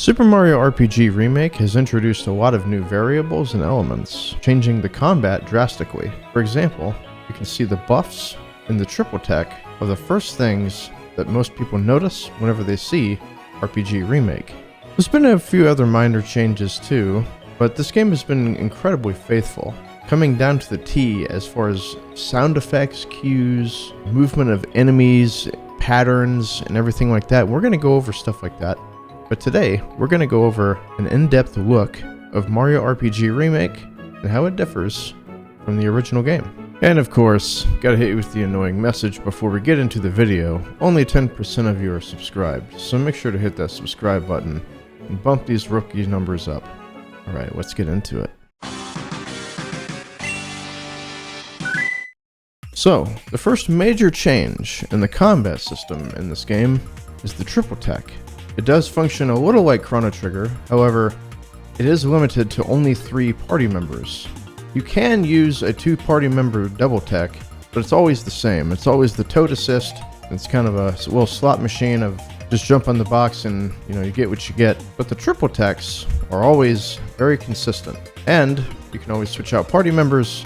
Super Mario RPG Remake has introduced a lot of new variables and elements, changing the combat drastically. For example, you can see the buffs and the triple tech are the first things that most people notice whenever they see RPG Remake. There's been a few other minor changes too, but this game has been incredibly faithful, coming down to the T as far as sound effects, cues, movement of enemies, patterns, and everything like that. We're going to go over stuff like that. But today, we're going to go over an in-depth look of Mario RPG Remake and how it differs from the original game. And of course, gotta hit you with the annoying message before we get into the video. Only 10% of you are subscribed, so make sure to hit that subscribe button and bump these rookie numbers up. Alright, let's get into it. So, the first major change in the combat system in this game is the triple tech. It does function a little like Chrono Trigger, however, it is limited to only 3 party members. You can use a 2 party member double tech, but it's always the same. It's always the toad assist. It's kind of a little slot machine of just jump on the box and you get what you get. But the triple techs are always very consistent. And you can always switch out party members,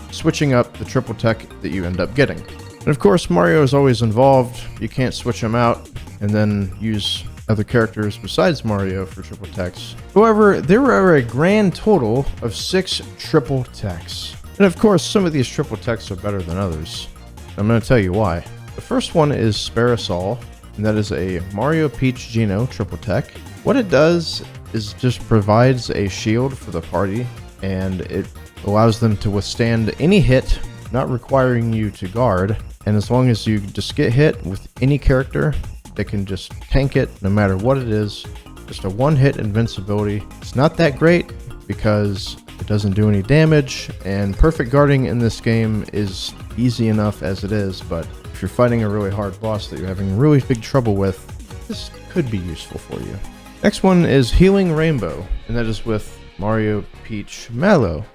switching up the triple tech that you end up getting. And of course, Mario is always involved. You can't switch him out and then use other characters besides Mario for triple techs. However, there are a grand total of 6 triple techs. And of course, some of these triple techs are better than others. I'm going to tell you why. The first one is Sparasol, and that is a Mario Peach Geno triple tech. What it does is just provides a shield for the party, and it allows them to withstand any hit, not requiring you to guard. And as long as you just get hit with any character, they can just tank it no matter what it is. Just a one-hit invincibility. It's not that great because it doesn't do any damage, and perfect guarding in this game is easy enough as it is, but if you're fighting a really hard boss that you're having really big trouble with, this could be useful for you. Next one is Healing Rainbow, and that is with Mario Peach Mallow.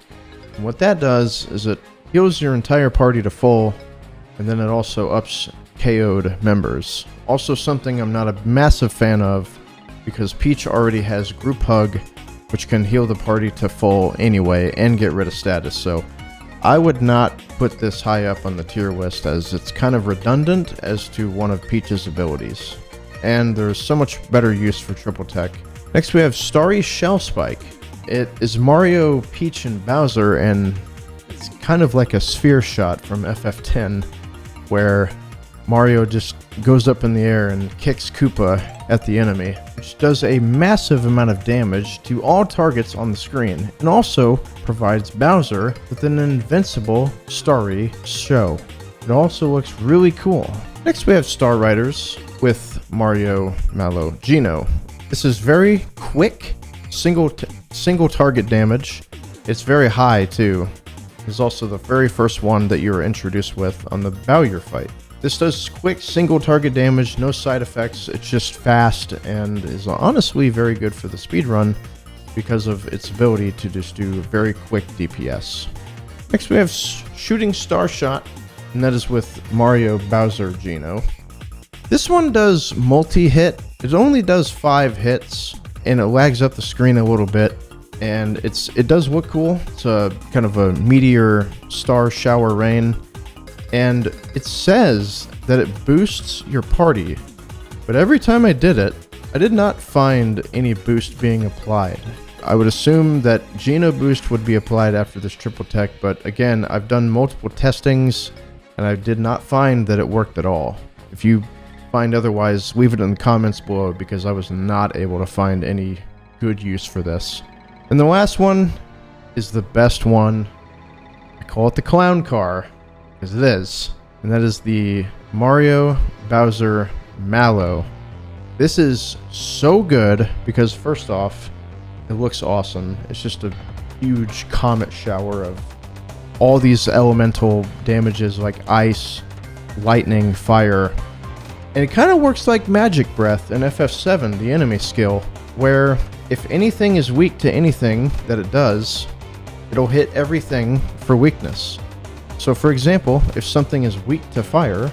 And what that does is it heals your entire party to full, and then it also ups KO'd members. Also something I'm not a massive fan of, because Peach already has Group Hug, which can heal the party to full anyway and get rid of status, so I would not put this high up on the tier list as it's kind of redundant as to one of Peach's abilities. And there's so much better use for triple tech. Next we have Starry Shell Spike. It is Mario, Peach, and Bowser, and it's kind of like a sphere shot from FF10, where Mario just goes up in the air and kicks Koopa at the enemy, which does a massive amount of damage to all targets on the screen, and also provides Bowser with an invincible starry show. It also looks really cool. Next we have Star Riders with Mario, Mallow, Geno. This is very quick, single target damage. It's very high too. It's also the very first one that you were introduced with on the Bowyer fight. This does quick single target damage, no side effects, it's just fast, and is honestly very good for the speedrun because of its ability to just do very quick DPS. Next we have Shooting Star Shot, and that is with Mario, Bowser, Geno. This one does multi-hit. It only does 5 hits, and it lags up the screen a little bit, and it does look cool. It's a kind of a meteor star shower rain. And it says that it boosts your party, but every time I did it, I did not find any boost being applied. I would assume that Geno boost would be applied after this triple tech, but again, I've done multiple testings and I did not find that it worked at all. If you find otherwise, leave it in the comments below, because I was not able to find any good use for this. And the last one is the best one. I call it the clown car, because it is, and that is the Mario, Bowser, Mallow. This is so good because first off, it looks awesome. It's just a huge comet shower of all these elemental damages like ice, lightning, fire. And it kind of works like Magic Breath in FF7, the enemy skill, where if anything is weak to anything that it does, it'll hit everything for weakness. So for example, if something is weak to fire,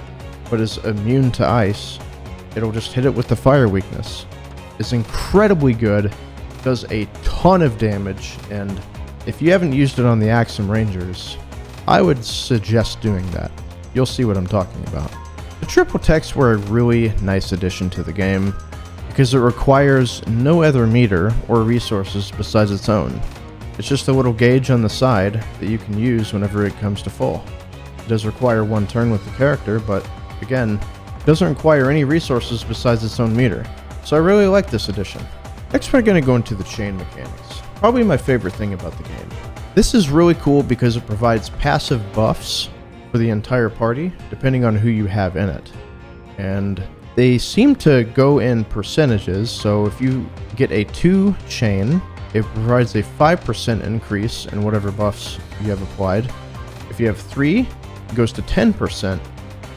but is immune to ice, it'll just hit it with the fire weakness. is incredibly good, does a ton of damage, and if you haven't used it on the Axum Rangers, I would suggest doing that. You'll see what I'm talking about. The triple techs were a really nice addition to the game because it requires no other meter or resources besides its own. It's just a little gauge on the side that you can use whenever it comes to full. It does require one turn with the character, but again, it doesn't require any resources besides its own meter. So I really like this addition. Next we're going to go into the chain mechanics. Probably my favorite thing about the game. This is really cool because it provides passive buffs for the entire party, depending on who you have in it. And they seem to go in percentages, so if you get a 2 chain, it provides a 5% increase in whatever buffs you have applied. If you have 3, it goes to 10%,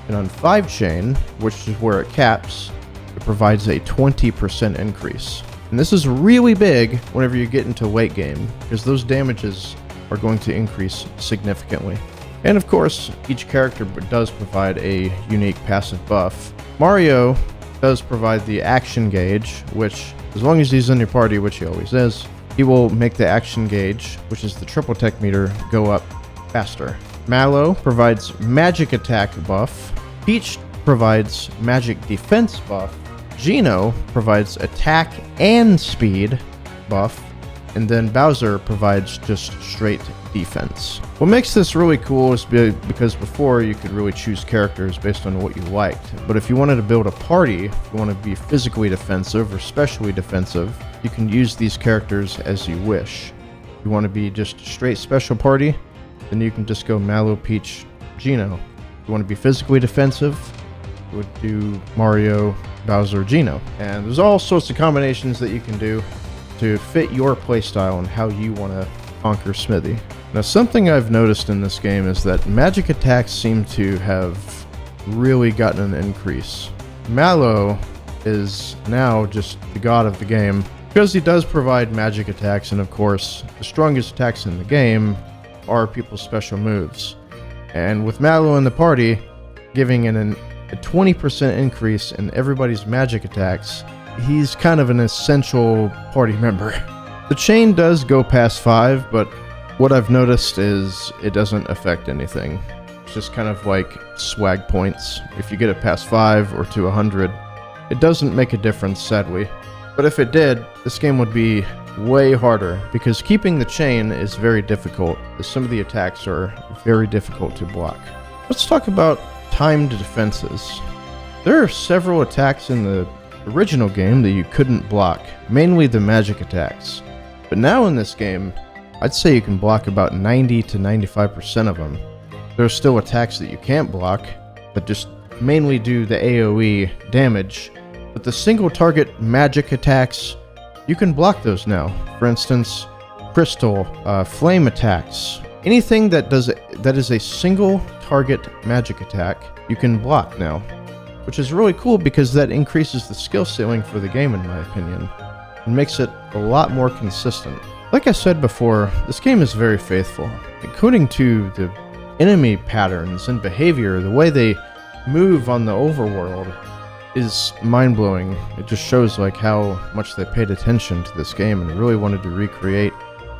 and on 5 chain, which is where it caps, it provides a 20% increase. And this is really big whenever you get into late game, because those damages are going to increase significantly. And of course, each character does provide a unique passive buff. Mario does provide the action gauge, which, as long as he's in your party, which he always is, he will make the action gauge, which is the triple tech meter, go up faster. Mallow provides magic attack buff. Peach provides magic defense buff. Geno provides attack and speed buff. And then Bowser provides just straight defense. What makes this really cool is because before you could really choose characters based on what you liked. But if you wanted to build a party, if you want to be physically defensive or specially defensive, you can use these characters as you wish. If you want to be just a straight special party, then you can just go Mallow, Peach, Geno. If you want to be physically defensive, you would do Mario, Bowser, Geno. And there's all sorts of combinations that you can do to fit your playstyle and how you want to conquer Smithy. Now, something I've noticed in this game is that magic attacks seem to have really gotten an increase. Mallow is now just the god of the game because he does provide magic attacks, and of course, the strongest attacks in the game are people's special moves. And with Mallow in the party, giving a 20% increase in everybody's magic attacks, he's kind of an essential party member. The chain does go past 5, but what I've noticed is it doesn't affect anything. It's just kind of like swag points. If you get it past 5 or to 100, it doesn't make a difference, sadly. But if it did, this game would be way harder, because keeping the chain is very difficult, as some of the attacks are very difficult to block. Let's talk about timed defenses. There are several attacks in the original game that you couldn't block, mainly the magic attacks. But now in this game, I'd say you can block about 90 to 95% of them. There are still attacks that you can't block, that just mainly do the AoE damage, but the single target magic attacks, you can block those now. For instance, crystal, flame attacks, anything that is a single target magic attack, you can block now. Which is really cool because that increases the skill ceiling for the game, in my opinion, and makes it a lot more consistent. Like I said before, this game is very faithful. According to the enemy patterns and behavior, the way they move on the overworld is mind-blowing. It just shows like how much they paid attention to this game and really wanted to recreate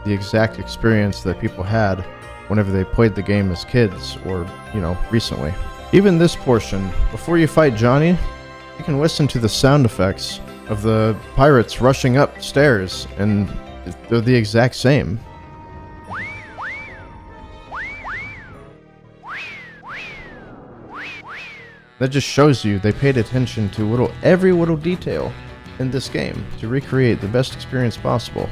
the exact experience that people had whenever they played the game as kids or, recently. Even this portion, before you fight Johnny, you can listen to the sound effects of the pirates rushing upstairs, and they're the exact same. That just shows you they paid attention to every little detail in this game to recreate the best experience possible.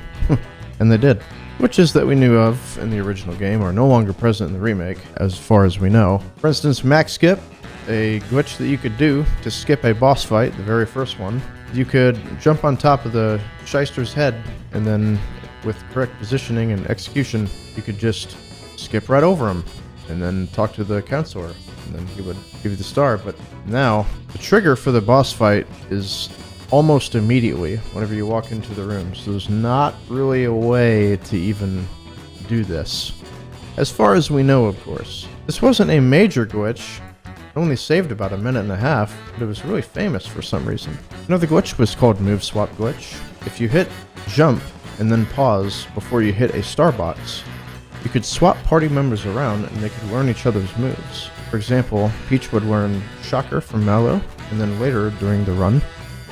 And they did. Witches that we knew of in the original game are no longer present in the remake, as far as we know. For instance, Max Skip, a glitch that you could do to skip a boss fight, the very first one. You could jump on top of the shyster's head, and then with correct positioning and execution, you could just skip right over him, and then talk to the counselor, and then he would give you the star. But now, the trigger for the boss fight is almost immediately whenever you walk into the room, so there's not really a way to even do this. As far as we know, of course. This wasn't a major glitch. It only saved about a minute and a half, but it was really famous for some reason. Another glitch was called Move Swap Glitch. If you hit jump and then pause before you hit a star box, you could swap party members around and they could learn each other's moves. For example, Peach would learn Shocker from Mallow, and then later during the run,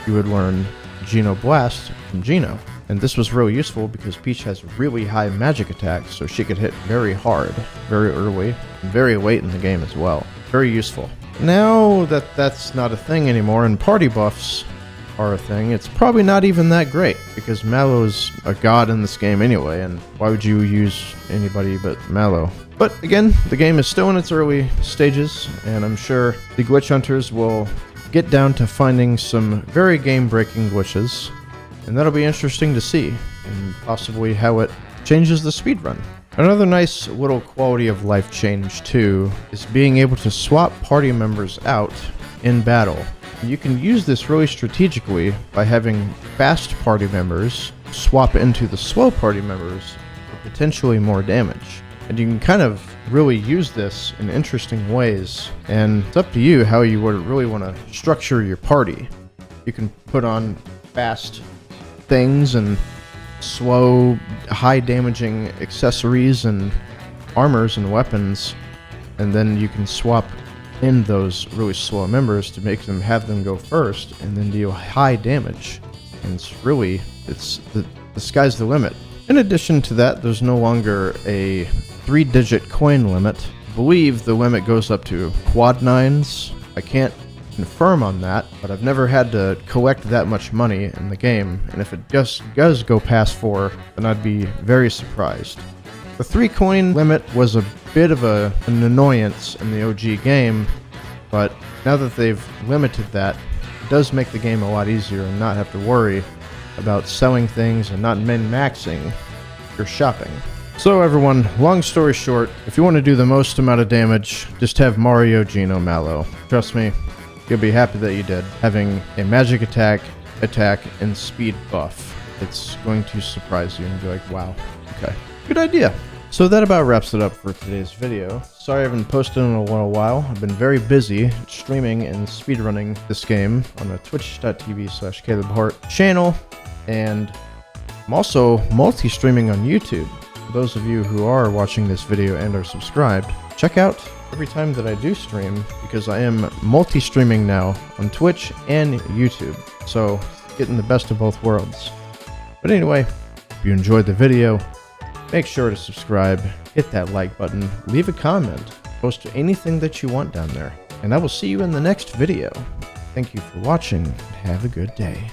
you would learn Geno Blast from Geno. And this was really useful because Peach has really high magic attacks, so she could hit very hard, very early, and very late in the game as well. Very useful. Now that that's not a thing anymore and party buffs are a thing, it's probably not even that great because Mallow's a god in this game anyway, and why would you use anybody but Mallow? But again, the game is still in its early stages, and I'm sure the glitch hunters will get down to finding some very game-breaking glitches, and that'll be interesting to see, and possibly how it changes the speedrun. Another nice little quality of life change too is being able to swap party members out in battle. You can use this really strategically by having fast party members swap into the slow party members for potentially more damage. And you can kind of really use this in interesting ways, and it's up to you how you would really want to structure your party. You can put on fast things and slow, high damaging accessories and armors and weapons, and then you can swap in those really slow members to make them have them go first and then deal high damage. And it's the sky's the limit. In addition to that, there's no longer a 3-digit coin limit. I believe the limit goes up to quad 9s. I can't confirm on that, but I've never had to collect that much money in the game, and if it just does go past 4, then I'd be very surprised. The 3-coin limit was a bit of an annoyance in the OG game, but now that they've limited that, it does make the game a lot easier and not have to worry about selling things and not min-maxing your shopping. So everyone, long story short, if you want to do the most amount of damage, just have Mario, Geno, Mallow. Trust me, you'll be happy that you did. Having a magic attack, and speed buff. It's going to surprise you and be like, wow, okay, good idea. So that about wraps it up for today's video. Sorry I haven't posted in a little while. I've been very busy streaming and speedrunning this game on a twitch.tv/CalebHart channel, and I'm also multi-streaming on YouTube. For those of you who are watching this video and are subscribed, check out every time that I do stream, because I am multi-streaming now on Twitch and YouTube, so getting the best of both worlds. But anyway, if you enjoyed the video, make sure to subscribe, hit that like button, leave a comment, post anything that you want down there, and I will see you in the next video. Thank you for watching, and have a good day.